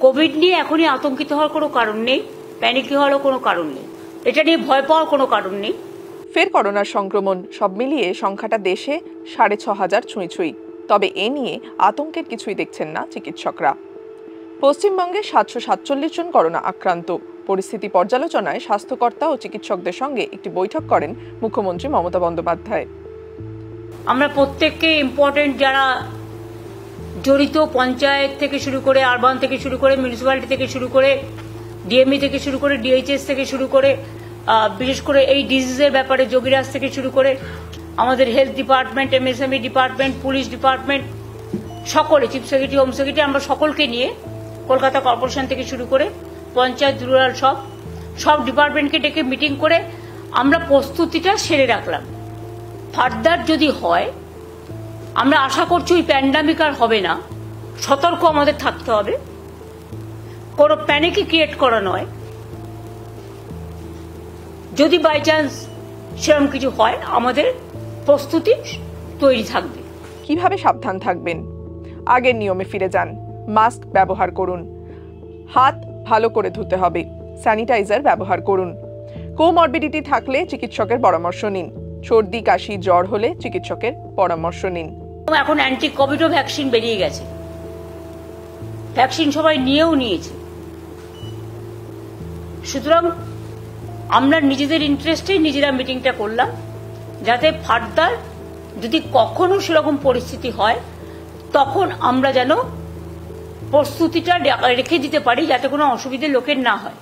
Covid নিয়ে এখনই আতঙ্কিত হওয়ার কোনো কারণ নেই, প্যানিক হওয়ারও কোনো কারণ নেই, এটা নিয়ে ভয় পাওয়ার কোনো কারণ নেই। ফের করোনার সংক্রমণ, সব মিলিয়ে সংখ্যাটা দেশে 6,500 ছুঁই। তবে এ নিয়ে আতঙ্কের কিছুই দেখছেন না চিকিৎসকরা। পশ্চিমবঙ্গে 747 জন করোনা আক্রান্ত। পরিস্থিতি পর্যালোচনায় স্বাস্থ্যকর্তা ও চিকিৎসকদের সঙ্গে একটি বৈঠক করেন মুখ্যমন্ত্রী মমতা বন্দ্যোপাধ্যায়। আমরা প্রত্যেককে ইম্পর্টেন্ট যারা জড়িত, পঞ্চায়েত থেকে শুরু করে, আরবান থেকে শুরু করে, মিউনিসিপ্যালিটি থেকে শুরু করে, ডিএমই থেকে শুরু করে, ডিএইচএস থেকে শুরু করে, বিশেষ করে এই ডিজিজের ব্যাপারে যোগীরাজ থেকে শুরু করে আমাদের health department, MSME department, police department, সকলে, চিফ সেক্রেটারি, হোম সেক্রেটারি, আমরা সকলকে নিয়ে কলকাতা কর্পোরেশন থেকে শুরু করে পঞ্চায়েত, রুরাল সব ডিপার্টমেন্টকে ডেকে মিটিং করে আমরা প্রস্তুতিটা সেরে রাখলাম। ফার্দার যদি হয়, আমরা আশা করছি ওই প্যান্ডামিক আর হবে না। সতর্ক আমাদের থাকতে হবে, কোনো প্যানিকই ক্রিয়েট করা নয়। যদি বাই চান্স সেরকম কিছু হয়, আমাদের প্রস্তুতি তৈরি থাকবে। কিভাবে সাবধান থাকবেন? আগের নিয়মে ফিরে যান, মাস্ক ব্যবহার করুন, হাত ভালো করে ধুতে হবে, স্যানিটাইজার ব্যবহার করুন। কোমরবিডিটি থাকলে চিকিৎসকের পরামর্শ নিন। সর্দি, কাশি, জ্বর হলে চিকিৎসকের পরামর্শ নিন। এখন অ্যান্টি কোভিডও ভ্যাকসিন বেরিয়ে গেছে, ভ্যাকসিন সবাই নিয়েছে। সুতরাং আমরা নিজেদের ইন্টারেস্টেই নিজেরা মিটিংটা করলাম, যাতে ফার্দার যদি কখনো সেরকম পরিস্থিতি হয় তখন আমরা যেন প্রস্তুতিটা রেখে দিতে পারি, যাতে কোনো অসুবিধে লোকের না হয়।